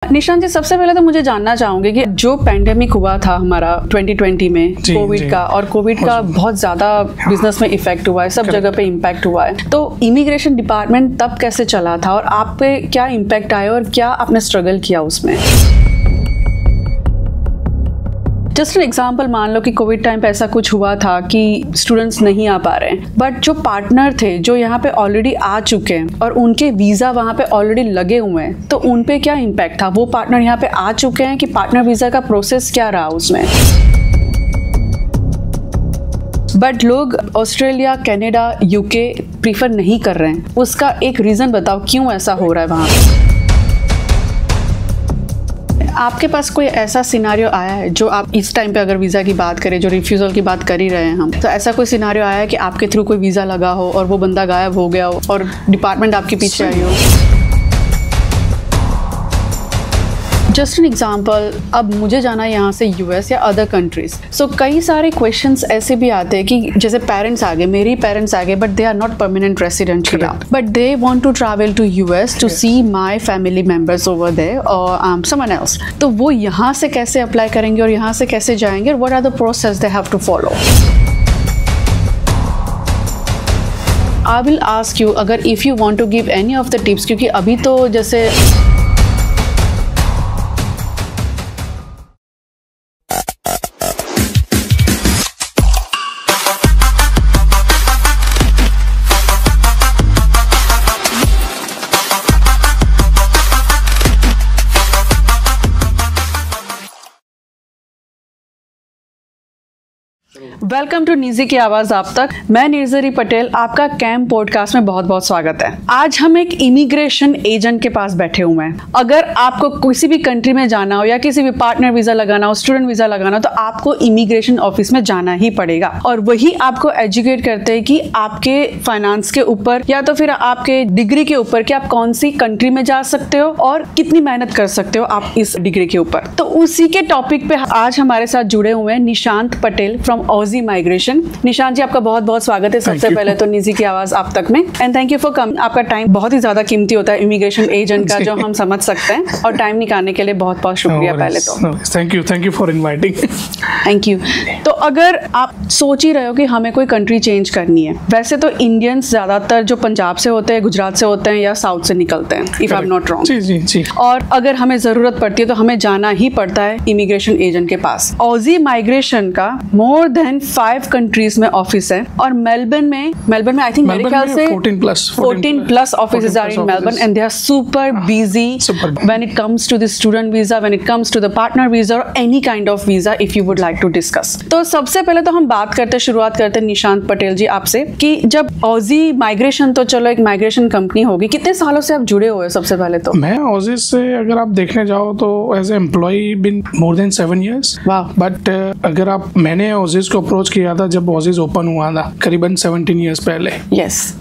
निशांत जी, सबसे पहले तो मुझे जानना चाहूंगी कि जो पेंडेमिक हुआ था हमारा 2020 में कोविड का, और कोविड का बहुत ज्यादा बिजनेस में इफेक्ट हुआ है, सब जगह पे इम्पैक्ट हुआ है, तो इमिग्रेशन डिपार्टमेंट तब कैसे चला था और आप पे क्या इम्पैक्ट आया और क्या आपने स्ट्रगल किया उसमें? जस्ट एन एग्जाम्पल, मान लो कि कोविड टाइम पे ऐसा कुछ हुआ था कि स्टूडेंट्स नहीं आ पा रहे हैं, बट जो पार्टनर थे जो यहाँ पे ऑलरेडी आ चुके हैं और उनके वीज़ा वहाँ पे ऑलरेडी लगे हुए हैं, तो उन पे क्या इम्पैक्ट था? वो पार्टनर यहाँ पे आ चुके हैं कि पार्टनर वीज़ा का प्रोसेस क्या रहा उसमें? बट लोग ऑस्ट्रेलिया, कनाडा, यूके प्रीफर नहीं कर रहे हैं, उसका एक रीज़न बताओ क्यों ऐसा हो रहा है वहाँ? आपके पास कोई ऐसा सिनारियो आया है जो आप इस टाइम पे, अगर वीज़ा की बात करें, जो रिफ्यूज़ल की बात कर ही रहे हैं हम, तो ऐसा कोई सिनारियो आया है कि आपके थ्रू कोई वीज़ा लगा हो और वो बंदा गायब हो गया हो और डिपार्टमेंट आपके पीछे आई हो? जस्ट एन एग्जाम्पल, अब मुझे जाना है यहाँ से यूएस या अदर कंट्रीज, सो कई सारे क्वेश्चंस ऐसे भी आते हैं कि जैसे पेरेंट्स आ गए, मेरी पेरेंट्स आ गए, but they are not permanent resident here, but they want to travel to US to see my family members over there और समवन एल्स, तो वो यहाँ से कैसे अप्लाई करेंगे और यहाँ से कैसे जाएंगे और what are the process they have to follow? I will ask you, अगर if you want to give any of the tips, क्योंकि अभी तो जैसे वेलकम टू निजी की आवाज़ आप तक। मैं निर्जरी पटेल, आपका कैंप पॉडकास्ट में बहुत बहुत स्वागत है। आज हम एक इमिग्रेशन एजेंट के पास बैठे हुए हैं। अगर आपको किसी भी कंट्री में जाना हो या किसी भी पार्टनर वीज़ा लगाना हो, स्टूडेंट वीज़ा लगाना हो, तो आपको इमिग्रेशन ऑफिस में जाना ही पड़ेगा और वही आपको एजुकेट करते हैं कि आपके फाइनेंस के ऊपर या तो फिर आपके डिग्री के ऊपर कि आप कौन सी कंट्री में जा सकते हो और कितनी मेहनत कर सकते हो आप इस डिग्री के ऊपर। तो उसी के टॉपिक पे आज हमारे साथ जुड़े हुए हैं Nishant Patel from Aussie migration. Nishant ji, आपका बहुत बहुत स्वागत है सबसे पहले तो निजी की आवाज आप तक में, एंड थैंक यू फॉर कम। आपका टाइम बहुत ही ज्यादा कीमती होता है इमिग्रेशन एजेंट का, जो हम समझ सकते हैं, और टाइम निकालने के लिए बहुत बहुत शुक्रिया। पहले तो thank you for inviting. Thank you. तो अगर आप सोच ही रहे हो कि हमें कोई कंट्री चेंज करनी है, वैसे तो इंडियंस ज्यादातर जो पंजाब से होते हैं, गुजरात से होते हैं या साउथ से निकलते हैं, if I am not wrong. जी। और अगर हमें जरूरत पड़ती है तो हमें जाना ही पड़ता है इमिग्रेशन एजेंट के पास। ऑजी माइग्रेशन का मोर देन 5 कंट्रीज में ऑफिस है, और मेलबर्न में आई थिंक मेरे ख्याल से 14 plus offices are in Melbourne, and they are super busy when it comes to the student visa, when it comes to the partner visa और any kind of visa if you would like to discuss. तो सबसे पहले तो हम शुरुआत करते हैं निशांत पटेल जी आपसे कि जब ऑजी माइग्रेशन, तो चलो एक माइग्रेशन कंपनी होगी, कितने सालों से आप जुड़े हुए हो? सबसे पहले तो मैं ऑजी से अगर आप देखने जाओ तो as a employee been more than 7 years। But अगर आप, मैंने ऑजीज को अप्रोच किया था जब ऑजीज ओपन हुआ था करीबन 17 years पहले।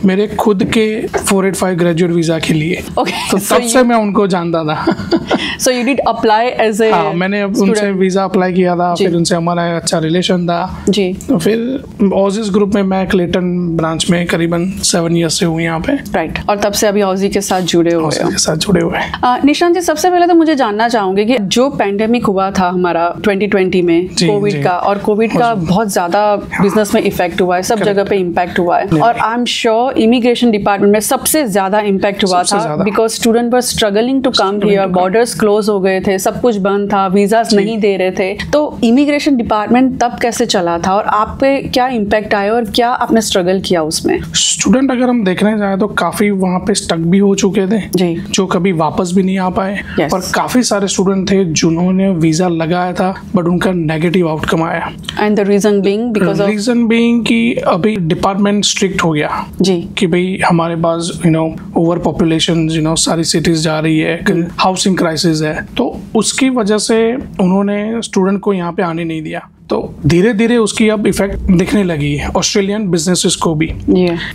मेरे खुद के 485 ग्रेजुएट वीजा के लिए, तो तब से मैं उनको जानता था। So you did apply as a मैंने उनसे वीजा अप्लाई किया था, फिर उनसे हमारा अच्छा रिलेशन था जी। तो फिर ऑजीज ग्रुप में मैं क्लेटन ब्रांच में करीबन 7 years से हूँ यहाँ पे। राइट, और तब से अभी ऑजी के साथ जुड़े हुए हैं। निशांत जी, सबसे पहले तो मुझे जानना चाहूंगी कि जो पेंडेमिक हुआ था हमारा 2020 में कोविड का, और कोविड का बहुत ज्यादा बिजनेस में इफेक्ट हुआ है, सब जगह पे इम्पैक्ट हुआ है, और I am sure immigration department में सबसे ज्यादा इम्पैक्ट हुआ था because student were struggling to come here, borders close हो गए थे, सब कुछ बंद था, वीजास नहीं दे रहे थे। तो इमिग्रेशन डिपार्टमेंट तब कैसे चला था और आप पे क्या इम्पैक्ट आया और क्या आपने स्ट्रगल किया उसमें? स्टूडेंट अगर हम देखने जाए तो काफी वहाँ पे स्टक भी हो चुके थे जी, जो कभी वापस भी नहीं आ पाए। और काफी सारे स्टूडेंट थे जिन्होंने वीजा लगाया था बट उनका नेगेटिव आउटकम आया। एंड द रीजन बीइंग कि अभी डिपार्टमेंट स्ट्रिक्ट हो गया जी, कि भाई हमारे पास ओवर पॉपुलेशन सारी सिटीज जा रही है, हाउसिंग क्राइसिस है, तो उसकी वजह से उन्होंने स्टूडेंट को यहाँ पे आने नहीं दिया। तो धीरे धीरे उसकी अब इफेक्ट दिखने लगी है ऑस्ट्रेलियन बिजनेसेस को भी,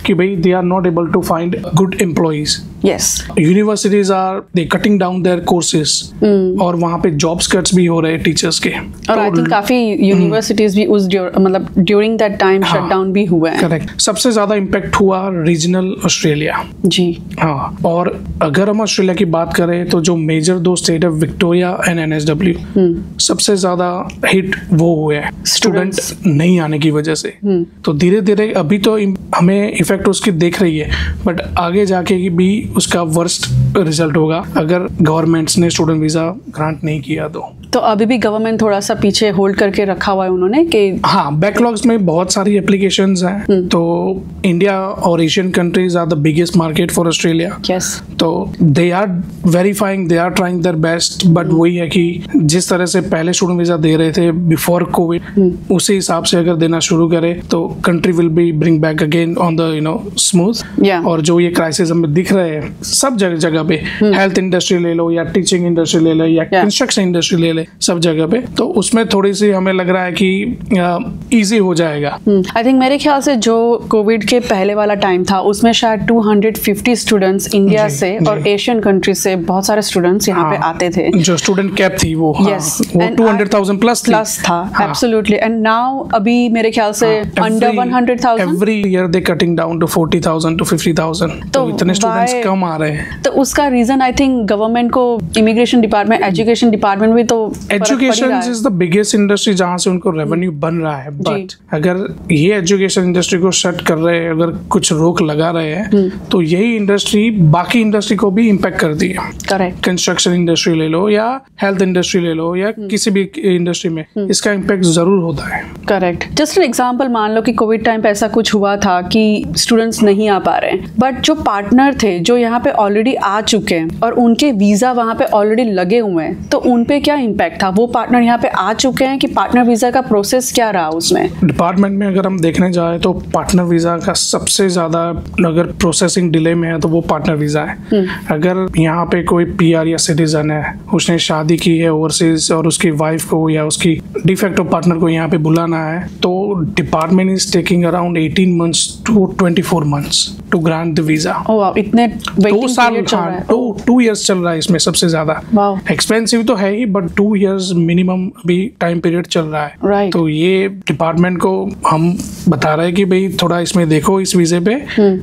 कि भाई they are not able to find good employees Yes. Universities are they cutting down their courses, और वहाँ पे जॉब्स कट्स भी हो रहे हैं टीचर्स के। और आई थिंक काफी यूनिवर्सिटीज भी उस मतलब during that time shut down भी हुए हैं। करेक्ट। सबसे ज्यादा इम्पैक्ट हुआ रीजनल ऑस्ट्रेलिया जी। हाँ, और अगर हम ऑस्ट्रेलिया की बात करें तो जो मेजर दो स्टेट है विक्टोरिया एंड NSW, सबसे ज्यादा हिट वो हुए हैं स्टूडेंट नहीं आने की वजह से। तो धीरे धीरे अभी तो हमें इफेक्ट उसकी देख रही है, बट आगे जाके भी उसका वर्स्ट रिजल्ट होगा अगर गवर्नमेंट्स ने स्टूडेंट वीजा ग्रांट नहीं किया तो अभी भी गवर्नमेंट थोड़ा सा पीछे होल्ड करके रखा हुआ है उन्होंने कि हाँ, बैकलॉग्स में बहुत सारी एप्लीकेशंस हैं। तो इंडिया और Asian countries are the biggest market for Australia. Yes. तो they are verifying, they are trying their best, but वही है कि जिस तरह से पहले स्टूडेंट वीजा दे रहे थे बिफोर कोविड, उसी हिसाब से अगर देना शुरू करे तो country will be bring back again on the smooth. और जो ये क्राइसिस हमें दिख रहे हैं सब जगह पे, हेल्थ इंडस्ट्री ले लो या टीचिंग इंडस्ट्री ले लो या कंस्ट्रक्शन इंडस्ट्री ले ले, सब जगह पे, तो उसमें थोड़ी सी हमें लग रहा है कि इजी हो जाएगा। आई थिंक मेरे ख्याल से जो कोविड के पहले वाला टाइम था उसमें शायद 250 स्टूडेंट्स इंडिया से और एशियन कंट्रीज से बहुत सारे स्टूडेंट्स यहाँ पे आते थे। जो स्टूडेंट कैप थी वो, yes, वो 200,000 प्लस था। एब्सोल्युटली। एंड नाउ अभी मेरे ख्याल से under 100,000 every year they cutting down to 40,000 to 50,000। तो इतने स्टूडेंट्स कम आ रहे हैं। तो उसका रीजन आई थिंक गवर्नमेंट को इमिग्रेशन डिपार्टमेंट, एजुकेशन डिपार्टमेंट भी तो education is the biggest industry जहां से उनको रेवेन्यू बन रहा है, बट अगर ये एजुकेशन इंडस्ट्री को शट कर रहे हैं, अगर कुछ रोक लगा रहे हैं, तो यही इंडस्ट्री बाकी इंडस्ट्री को भी इम्पैक्ट करती है। करेक्ट। कंस्ट्रक्शन इंडस्ट्री ले लो या हेल्थ इंडस्ट्री ले लो या किसी भी इंडस्ट्री में इसका इम्पैक्ट जरूर होता है। करेक्ट। जस्ट एन एग्जांपल, मान लो कि कोविड टाइम पे ऐसा कुछ हुआ था कि स्टूडेंट्स नहीं आ पा रहे हैं, बट जो पार्टनर थे जो यहाँ पे ऑलरेडी आ चुके हैं और उनके वीजा वहाँ पे ऑलरेडी लगे हुए हैं, तो उन पे क्या इम्पैक्ट था? वो पार्टनर यहाँ पे आ चुके हैं कि पार्टनर वीजा का प्रोसेस क्या रहा उसमें? डिपार्टमेंट में अगर हम देखने जाए तो पार्टनर वीजा का सबसे ज्यादा अगर प्रोसेसिंग डिले में है तो वो पार्टनर वीजा है। अगर यहाँ पे कोई PR या सिटीजन है, उसने शादी की है ओवरसीज और उसकी वाइफ को या उसकी डिफेक्टो पार्टनर को यहाँ पे बुलाना है, तो department is taking around 18 months to 24 months to grant the visa. इतने 2 साल, 2 years चल रहा है इसमें सबसे ज्यादा। एक्सपेंसिव तो है ही, बट 2 years मिनिमम अभी टाइम पीरियड चल रहा है। Right. तो ये डिपार्टमेंट को हम बता रहे हैं कि भाई थोड़ा इसमें देखो इस वीजे पे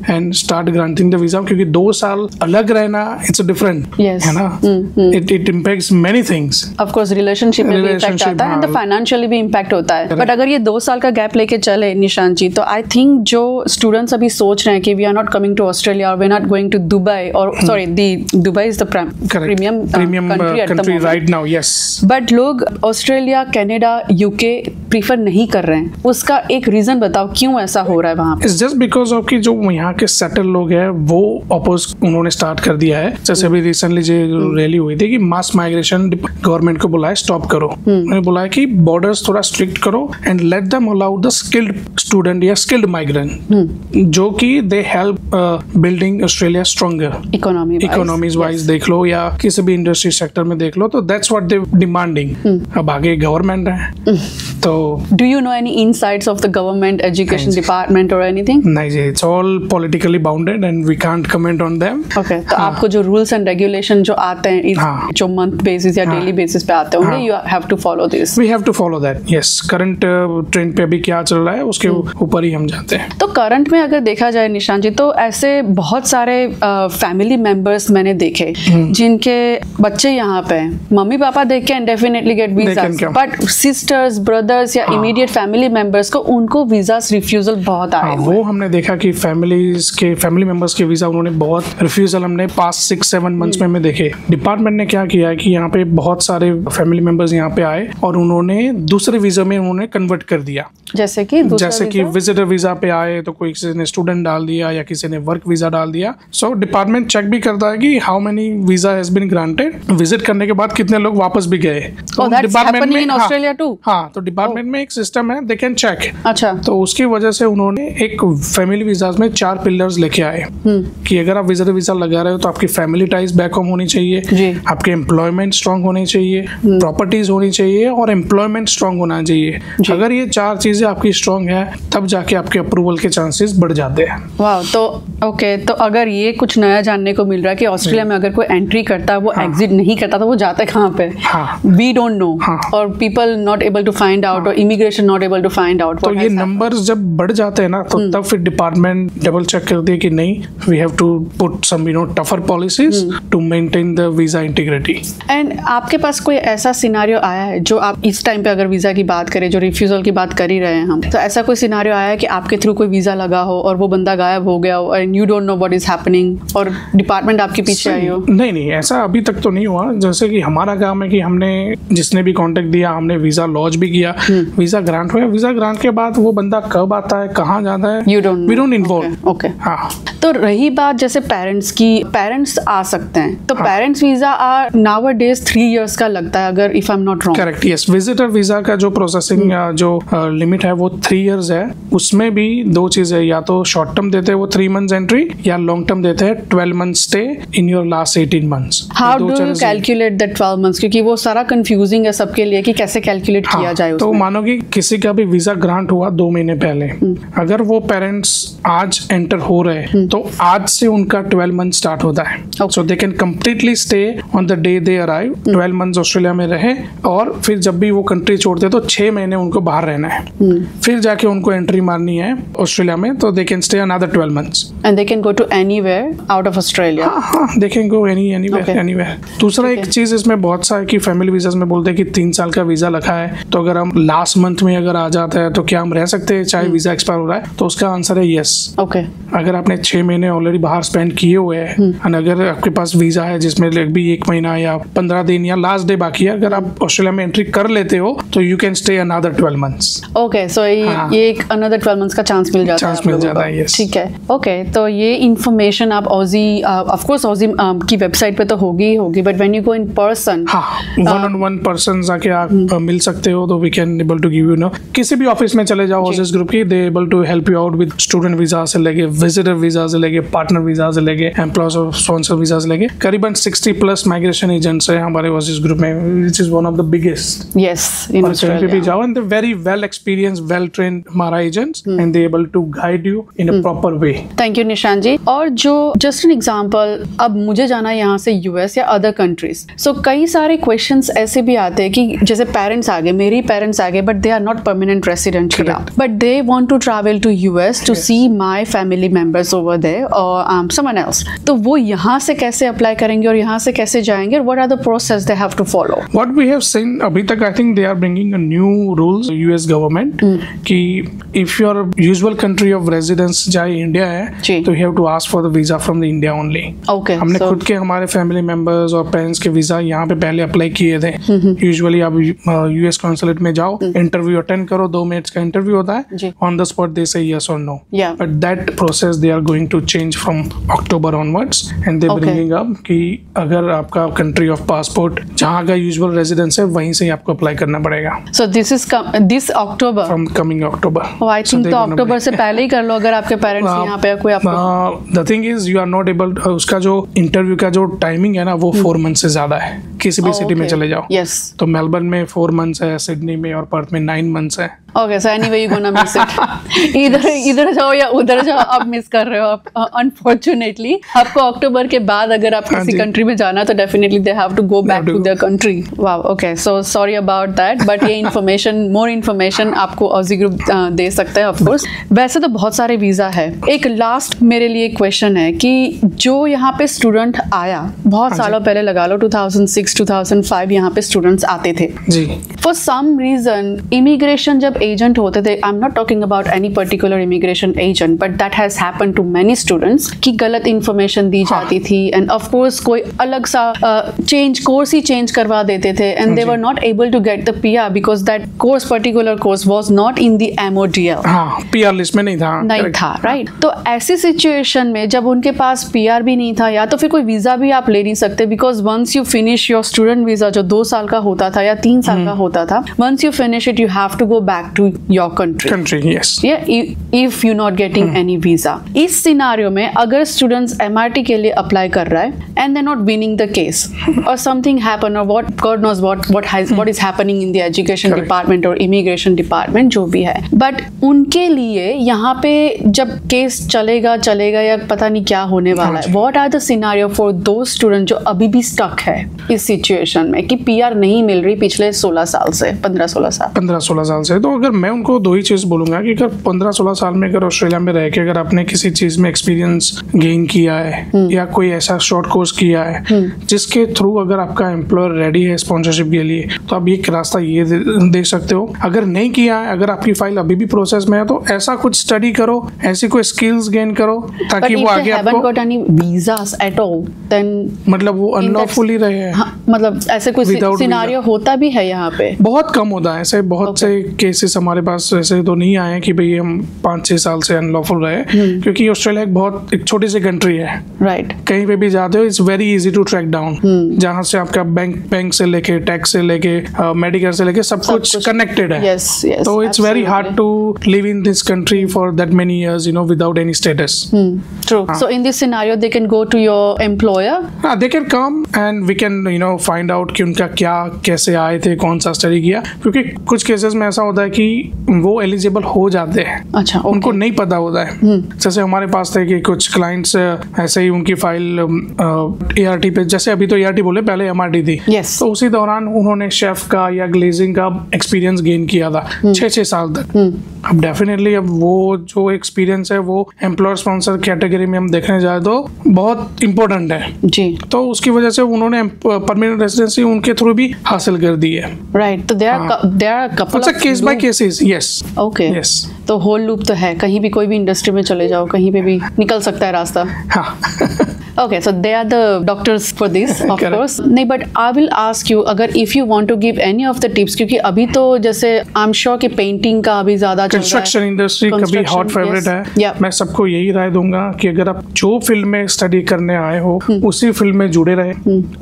and start granting the visa, क्योंकि 2 साल अलग रहना इट्स डिफरेंट, है ना। It impacts many things. Of course relationship में भी इम्पैक्ट आता है एंड फाइनेंशियली भी इम्पैक्ट होता है। बट अगर ये 2 साल का गैप लेके चले निशांत जी, तो आई थिंक जो स्टूडेंट्स अभी सोच रहे हैं कि we are not coming to Australia और we are not going to Dubai, और sorry Dubai is the premium country right now, yes. But लोग ऑस्ट्रेलिया, कनाडा, यूके प्रीफर नहीं कर रहे हैं, उसका एक रीजन बताओ क्यों ऐसा हो रहा है वहाँ पे? इट्स जस्ट बिकॉज ऑफ कि जो यहाँ के सेटल लोग हैं वो अपोज उन्होंने स्टार्ट कर दिया है। जैसे अभी रिसेंटली जो रैली हुई थी कि मास माइग्रेशन गवर्नमेंट को बुलाए स्टॉप करो, उन्होंने बुलाया कि बॉर्डर्स थोड़ा स्ट्रिक्ट करो and let them allow the skilled student या स्किल्ड माइग्रेंट, जो कि they help building Australia stronger economies wise देख लो या किसी भी इंडस्ट्री सेक्टर में देख लो, तो दैट्स व्हाट दे डिमांडिंग। अब आगे गवर्नमेंट है तो do you know any insights of the government education department और एनीथिंग? नहीं जी, it's all politically bounded and we can't comment on them. Okay, तो आपको जो रूल्स एंड रेगुलेशन जो आते हैं जो मंथ बेसिस या डेली बेसिस पे आते होंगे, you have to follow this. We have to follow that, yes. Current trend पे अभी क्या चल रहा है उसके ऊपर ही हम जाते हैं। तो करंट में अगर देखा जाए निशांत जी, तो ऐसे बहुत सारे फैमिली मेंबर्स मैंने देखे जिनके बच्चे यहाँ पे हैं, मम्मी पापा देख के definitely get visa, but sisters, brothers या इमीडिएट फैमिली मेंबर्स को उनको वीजा रिफ्यूजल बहुत आए। वो हमने देखा कि फैमिली मेंबर्स के वीजा उन्होंने बहुत रिफ्यूजल हमने पास्ट 6-7 months में हमें देखे। डिपार्टमेंट ने क्या किया है कि यहाँ पे बहुत सारे फैमिली मेंबर्स यहाँ पे आए और उन्होंने दूसरे वीजा में उन्होंने कन्वर्ट कर दिया। जैसे कि विजिटर वीजा पे आए तो कोई किसी ने स्टूडेंट डाल दिया या किसी ने वर्क वीजा डाल दिया। सो डिपार्टमेंट चेक भी करता है कि how many visa has been granted, visit करने के बाद कितने लोग वापस भी गए। डिपार्टमेंट में ऑस्ट्रेलिया टू। हाँ, तो डिपार्टमेंट में एक सिस्टम है, दे कैन चेक। अच्छा। तो उसकी वजह से उन्होंने एक फैमिली वीजाज में 4 पिलर्स लेके आए कि अगर आप विजिटर वीजा लगा रहे हो तो आपकी फैमिली टाइज बैक होम होनी चाहिए, आपके एम्प्लॉयमेंट स्ट्रांग होने चाहिए, प्रॉपर्टीज होनी चाहिए और एम्प्लॉयमेंट स्ट्रांग होना चाहिए। अगर ये 4 चीजें आपकी स्ट्रांग है तब जाके आपके अप्रूवल के चांसेस बढ़ जाते हैं। वाह, तो ओके, तो अगर ये कुछ नया जानने को मिल रहा है कि ऑस्ट्रेलिया में अगर कोई एंट्री करता है वो एग्जिट नहीं करता तो वो जाता है कहाँ पे? वी डोंट नो, और people not able to find out, और immigration not able to find out. तो ये नंबर्स जब बढ़ जाते हैं ना तो तब फिर डिपार्टमेंट डबल चेक करती है कि नहीं, we have to put some tougher policies to maintain the visa integrity. And आपके पास कोई ऐसा सिनेरियो आया है जो आप इस टाइम पे अगर वीजा की बात करें, जो रिफ्यूजल की बात कर ही रहे हैं हम, तो ऐसा कोई सिनेरियो आया है कि आपके थ्रू कोई वीजा लगा हो और वो बंदा गायब हो गया हो and you don't know what is happening और डिपार्टमेंट आपके पीछे आई हो? नहीं, ऐसा अभी तक तो नहीं हुआ। जैसे कि हमारा काम है कि हमने जिसने भी कांटेक्ट दिया हमने वीजा लॉन्च भी किया, वीजा ग्रांट हुआ, वीजा ग्रांट के बाद वो बंदा कब आता है, कहाँ जाता है, वी डोंट इन्वॉल्व। ओके। हाँ, तो रही बात जैसे पेरेंट्स की, पेरेंट्स आ सकते हैं तो parents visa are nowadays 3 years का लगता है अगर if I am not wrong. Correct, yes. Visitor visa का जो प्रोसेसिंग जो लिमिट है वो 3 इयर्स है। उसमें भी 2 चीजें, या तो शॉर्ट टर्म देते हैं वो 3 मंथ्स एंट्री, या लॉन्ग टर्म देते हैं 12 months stay in your last 18 months. How do you calculate the 12 months? क्योंकि वो सारा कंफ्यूजिंग है सबके लिए कि कैसे कैलकुलेट किया जाए। तो मानो कि किसी का भी वीजा ग्रांट हुआ 2 महीने पहले, अगर वो पेरेंट्स आज एंटर हो रहे तो आज से उनका 12 मंथ स्टार्ट होता है। So they can completely stay on the day they arrive, 12 months Australia में रहे, और फिर जब भी वो कंट्री छोड़ते तो 6 महीने उनको बाहर रहना है, फिर जाके उनको एंट्री मारनी है ऑस्ट्रेलिया में, तो they can stay another 12 months and they can go to anywhere out of Australia. They can go anywhere. दूसरा एक चीज इसमें बहुत सा है कि फैमिली वीजा में बोलते हैं कि 3 साल का वीजा रखा है, तो अगर हम लास्ट मंथ में अगर आ जाता है तो क्या हम रह सकते हैं चाहे वीजा एक्सपायर हो रहा है? तो उसका आंसर है यस। ओके। अगर आपने 6 महीने ऑलरेडी बाहर स्पेंड किए हुए हैं और अगर आपके पास वीजा है जिसमें भी 1 महीना या 15 दिन या लास्ट डे बाकी है, अगर आप ऑस्ट्रेलिया में एंट्री कर लेते हो तो you can stay another 12 months. Okay, so ये एक अनदर 12 मंथ्स का चांस मिल जाता है। यस, ठीक है। ओके, तो ये इन्फॉर्मेशन आप ऑजी, ऑफ कोर्स ऑजी की वेबसाइट पे तो होगी, but when you go in person, one on one person जाके आप मिल सकते हो, तो we can able to give you किसी भी ऑफिस में चले जाओ ऑजिस ग्रुप की, they able to help you out with student visa से लेके विजिटर वीजा से लेके पार्टनर वीजा से लेके एम्प्लॉयज और स्पॉन्सर वीजा से लेके करीबन 60+ माइग्रेशन एजेंट्स है हमारे ऑजिस ग्रुप में, which is one of the biggest. Yes, in Australia भी जाओ and they very well experienced, well trained हमारा agents, and they able to guide you in a proper way. Thank you Nishan ji. और जो just an example, अब मुझे जाना है यहाँ से यूएस या अदर कंट्रीज, सो कई सारे क्वेश्चंस ऐसे भी आते हैं कि जैसे पेरेंट्स आ गए, मेरे पेरेंट्स आ गए, but they are not permanent resident here, but they want to travel to US to see my family members over there और समवन एल्स, तो वो यहाँ से कैसे अप्लाई करेंगे और यहाँ से कैसे जाएंगे, और what are the process they have to follow? What we have seen अभी तक, I think they are bringing a new rules, US government, कि if your usual country of residence चाहे इंडिया है तो you have to ask for the visa from the India only. Okay, हमने खुद के हमारे फैमिली मेंबर्स और parents के वीजा यहाँ पे पहले अप्लाई किए थे। यूजुअली आप यूएस कॉन्सुलेट में जाओ, इंटरव्यू अटेंड करो, 2 मिनट्स का इंटरव्यू होता है, on the spot they say yes और no, but that process they are going to change from October onwards, and they bringing up कि अगर आपका कंट्री ऑफ पासपोर्ट जहाँ का यूजुअल रेजिडेंस है वहीं से आपको अप्लाई करना पड़ेगा। So this October, from coming October. I think तो अक्टूबर से पहले ही कर लो अगर आपके पेरेंट्स यहाँ पे कोई आपको। The thing is you are not able, उसका जो इंटरव्यू का जो टाइमिंग है ना वो 4 मंथ से ज्यादा है, किसी भी सिटी में चले जाओ। यस, तो मेलबर्न में 4 मंथ्स है, सिडनी में और पर्थ में 9 मंथ्स है। Okay, so anyway you gonna miss it. इधर जाओ या उधर जाओ, आप मिस कर रहे हो आप, अनफॉर्चुनेटली। आपको अक्टूबर के बाद अगर आप किसी कंट्री में जाना तो definitely they have to go back to their country. Wow, okay, so sorry about that, but ये इन्फॉर्मेशन, मोर इन्फॉर्मेशन आपको ऑजी ग्रुप दे सकता है ऑफ कोर्स। वैसे तो बहुत सारे वीजा है। एक लास्ट मेरे लिए क्वेश्चन है कि जो यहाँ पे स्टूडेंट आया बहुत सालों पहले, लगा लो 2006 2005 यहाँ पे स्टूडेंट्स आते थे जी, फॉर सम रीजन इमिग्रेशन जब एजेंट होते थे, I am not talking about any particular immigration agent, but that has happened to many students कि गलत इन्फॉर्मेशन दी जाती थी, एंड ऑफ कोर्स कोई अलग सा कोर्स ही चेंज करवा देते थे, and they were not able to get the PR because that particular course was not in the MODL, PR list में नहीं था, राइट। तो ऐसी सिचुएशन में जब उनके पास पीआर भी नहीं था, या तो फिर कोई वीजा भी आप ले नहीं सकते, because once you finish your your student visa जो 2 साल का होता था या 3 साल का होता था, once you finish it you have to go back to your country, if you not getting any visa. इस सिनारियो में अगर स्टूडेंट्स MRT के लिए अप्लाई कर रहा है and they not winning the case और समथिंग हैपन और what God knows what is happening in the education department और इमिग्रेशन डिपार्टमेंट जो भी है, बट उनके लिए यहाँ पे जब केस चलेगा या पता नहीं क्या होने वाला है, what are the scenario for दो स्टूडेंट जो अभी भी स्टक है इस सिचुएशन में कि PR नहीं मिल रही पिछले 15-16 साल से। तो अगर मैं उनको 2 ही चीज बोलूंगा कि अगर 15-16 साल में अगर ऑस्ट्रेलिया में रह के अगर आपने किसी चीज में एक्सपीरियंस गेन किया है या कोई ऐसा शॉर्ट कोर्स किया है जिसके थ्रू अगर आपका एम्प्लॉयर रेडी है स्पॉन्सरशिप के लिए, तो आप एक रास्ता ये दे सकते हो। अगर नहीं किया है, अगर आपकी फाइल अभी भी प्रोसेस में है, तो ऐसा कुछ स्टडी करो, ऐसी कोई स्किल्स गेन करो ताकि वो आगे आपको वीजास एट ऑल देन मतलब वो अनलॉफुली रहे। मतलब ऐसे कोई सिनेरियो होता भी है यहाँ पे? बहुत कम होता है ऐसे, बहुत से केसेस हमारे पास ऐसे तो नहीं आए कि भाई हम 5-6 साल से अनलॉफुल रहे, क्योंकि ऑस्ट्रेलिया एक छोटी सी कंट्री है, राइट? कहीं पे भी जाते हो it's very easy to track down, जहाँ से आपका बैंक से लेके टैक्स से लेके मेडिकल से लेके सब कुछ कनेक्टेड है। तो it's very hard to live in this country for that many years without any status. True. So in this scenario they can go to your employer, they can come and we can find out कि उनका क्या कैसे आए थे, कौन सा study किया, क्योंकि कुछ केसेस में ऐसा होता है कि वो एलिजिबल हो जाते हैं। अच्छा, उनको नहीं पता होता है। जैसे हमारे पास थे कि कुछ क्लाइंट्स ऐसे ही उनकी फाइल ART पे, जैसे अभी तो ART बोले, पहले MRT थी, तो उसी दौरान उन्होंने शेफ का या ग्लेजिंग का एक्सपीरियंस गेन किया था 6-6 साल तक। अब डेफिनेटली अब वो जो एक्सपीरियंस है वो एम्प्लॉयर स्पॉन्सर कैटेगरी में हम देखने जाए तो बहुत इंपॉर्टेंट है जी। तो उसकी वजह से उन्होंने परमानेंट रेजिडेंसी उनके थ्रू भी हासिल कर दी है, राइट? तो there are couple of case by cases. Yes, okay, yes. तो होल लूप तो है, कहीं भी कोई भी इंडस्ट्री में चले जाओ, कहीं पे भी निकल सकता है रास्ता। Okay, so they are the doctors for this, of course. नहीं, but I will ask you, अगर if you want to give any of the tips, क्योंकि अभी तो जैसे I'm sure कि पेंटिंग का अभी ज्यादा चल रहा है, कंस्ट्रक्शन इंडस्ट्री कभी हॉट फेवरेट है। मैं सबको यही राय दूंगा कि अगर आप जो फील्ड में स्टडी करने आए हो उसी फील्ड में जुड़े रहे,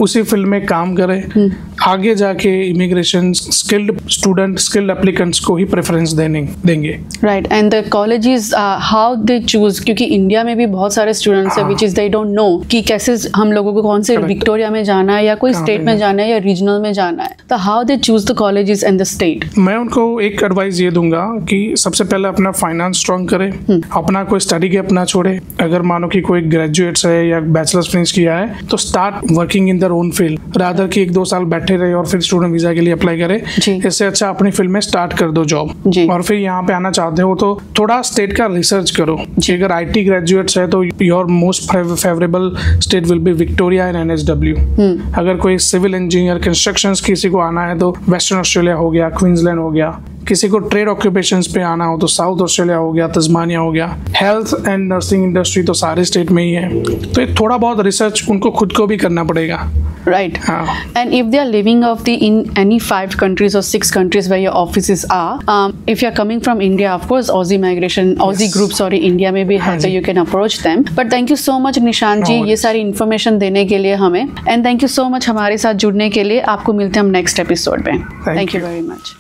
उसी फील्ड में काम करें। आगे जाके immigration skilled student, skilled applicants को ही प्रेफरेंस देंगे, right? And the colleges how they choose, क्योंकि इंडिया में भी बहुत सारे स्टूडेंट्स हैं which is they don't know कि कैसे हम लोगों को कौन से विक्टोरिया में जाना है या कोई स्टेट में जाना है या रीजनल में जाना है, तो how they choose the colleges and the state? मैं उनको एक एडवाइस ये दूंगा कि सबसे पहले अपना फाइनेंस स्ट्रॉन्ग करे, अपना कोई स्टडी गैप ना छोड़े। अगर मानो कि कोई ग्रेजुएट्स है या बैचलर्स फिनिश किया है तो start working in their own field, rather कि 1-2 साल बैठे रहे और फिर स्टूडेंट वीजा के लिए अप्लाई करे। इससे अच्छा अपनी फील्ड में स्टार्ट कर दो जॉब, और फिर यहाँ पे आना चाहते हो तो थोड़ा स्टेट का रिसर्च करो। अगर IT ग्रेजुएट्स है तो your most favourable state will be Victoria and NSW। अगर कोई सिविल इंजीनियर कंस्ट्रक्शन किसी को आना है तो वेस्टर्न ऑस्ट्रेलिया हो गया, क्वींसलैंड हो गया। किसी को ट्रेड ऑक्यूपेशंस पे आना हो तो साउथ ऑस्ट्रेलिया हो गया, तस्मानिया हो गया। हेल्थ एंड नर्सिंग इंडस्ट्री तो सारे स्टेट में ही है, तो ये थोड़ा बहुत रिसर्च उनको खुद को भी करना पड़ेगा, right? And if they are living in any 5 countries or 6 countries where your offices are, if you are coming from India, of course Aussie Migration, Aussie Group, sorry, India में भी है, so you can approach them. But thank you so much Nishant जी ये सारी information देने के लिए हमें, and thank you so much हमारे साथ जुड़ने के लिए। आपको मिलते हैं हम नेक्स्ट एपिसोड में। Thank you very much.